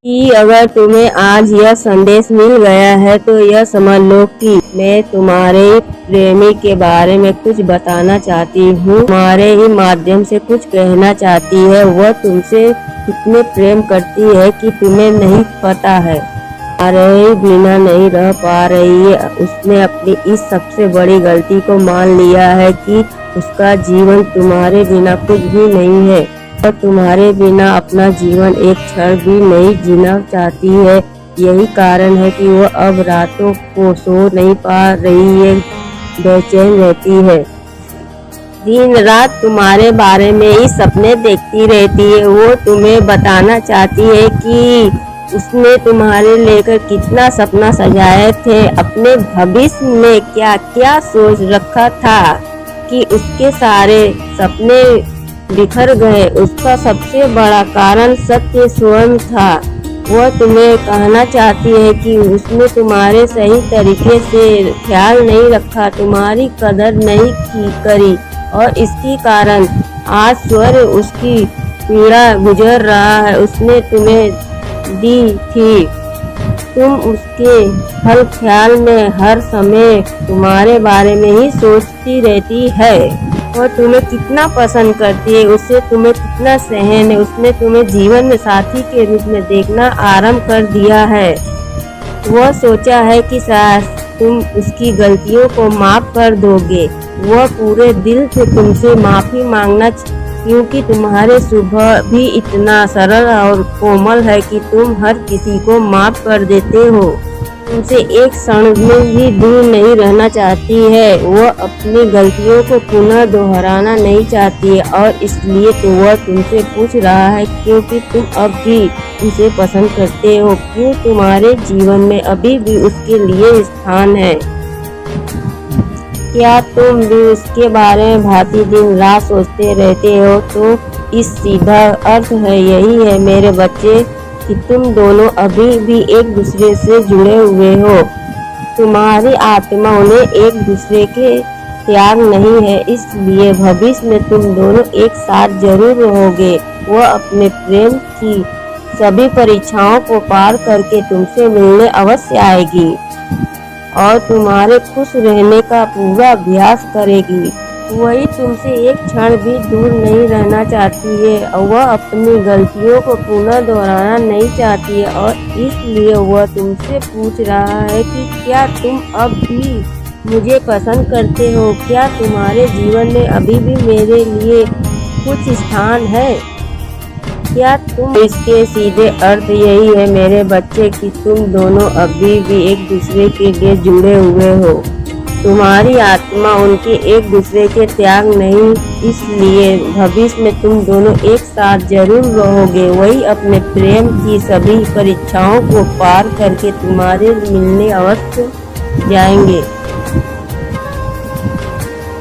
कि अगर तुम्हें आज यह संदेश मिल गया है तो यह समझ लो कि मैं तुम्हारे प्रेमी के बारे में कुछ बताना चाहती हूँ। तुम्हारे ही माध्यम से कुछ कहना चाहती है। वह तुमसे इतने प्रेम करती है कि तुम्हें नहीं पता है। तुम्हारे बिना नहीं रह पा रही है। उसने अपनी इस सबसे बड़ी गलती को मान लिया है कि उसका जीवन तुम्हारे बिना कुछ भी नहीं है। वह तुम्हारे बिना अपना जीवन एक क्षण भी नहीं जीना चाहती है। यही कारण है कि वह अब रातों को सो नहीं पा रही है, बेचैन रहती है। दिन रात तुम्हारे बारे में ही सपने देखती रहती है। वो तुम्हें बताना चाहती है कि उसने तुम्हारे लेकर कितना सपना सजाए थे, अपने भविष्य में क्या क्या सोच रखा था कि उसके सारे सपने बिखर गए। उसका सबसे बड़ा कारण सत्य स्वयं था। वह तुम्हें कहना चाहती है कि उसने तुम्हारे सही तरीके से ख्याल नहीं रखा, तुम्हारी कदर नहीं करी और इसके कारण आज स्वर उसकी पीड़ा गुजर रहा है। उसने तुम्हें दी थी, तुम उसके हर ख्याल में हर समय तुम्हारे बारे में ही सोचती रहती है। वह तुम्हें कितना पसंद करती है, उससे तुम्हें कितना सहन है। उसने तुम्हें जीवन में साथी के रूप में देखना आरंभ कर दिया है। वह सोचा है कि शायद तुम उसकी गलतियों को माफ कर दोगे। वह पूरे दिल से तुमसे माफ़ी मांगना क्योंकि तुम्हारे स्वभाव भी इतना सरल और कोमल है कि तुम हर किसी को माफ कर देते हो। तुमसे एक क्षण में भी दूर नहीं रहना चाहती है। वह अपनी गलतियों को पुनः दोहराना नहीं चाहती है और इसलिए तो वह तुमसे पूछ रहा है क्योंकि तुम अब भी उसे पसंद करते हो, क्यों तुम्हारे जीवन में अभी भी उसके लिए स्थान है। क्या तुम भी उसके बारे में भांति दिन रात सोचते रहते हो? तो इस सीधा अर्थ है यही है मेरे बच्चे कि तुम दोनों अभी भी एक दूसरे से जुड़े हुए हो। तुम्हारी आत्मा उन्हें एक दूसरे के त्याग नहीं है, इसलिए भविष्य में तुम दोनों एक साथ जरूर रहोगे। वह अपने प्रेम की सभी परीक्षाओं को पार करके तुमसे मिलने अवश्य आएगी और तुम्हारे खुश रहने का पूरा अभ्यास करेगी। वही तुमसे एक क्षण भी दूर नहीं रहना चाहती है और वह अपनी गलतियों को पुनः दोहराना नहीं चाहती है और इसलिए वह तुमसे पूछ रहा है कि क्या तुम अब भी मुझे पसंद करते हो? क्या तुम्हारे जीवन में अभी भी मेरे लिए कुछ स्थान है? क्या तुम इसके सीधे अर्थ यही है मेरे बच्चे कि तुम दोनों अभी भी एक दूसरे के लिए जुड़े हुए हो। तुम्हारी आत्मा उनके एक दूसरे के त्याग नहीं, इसलिए भविष्य में तुम दोनों एक साथ जरूर रहोगे। वही अपने प्रेम की सभी परीक्षाओं को पार करके तुम्हारे मिलने अवश्य जाएंगे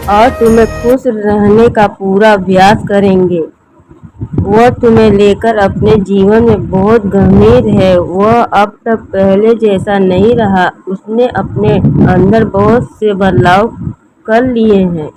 और तुम्हें खुश रहने का पूरा अभ्यास करेंगे। वह तुम्हें लेकर अपने जीवन में बहुत गंभीर है। वह अब तक पहले जैसा नहीं रहा। उसने अपने अंदर बहुत से बदलाव कर लिए हैं।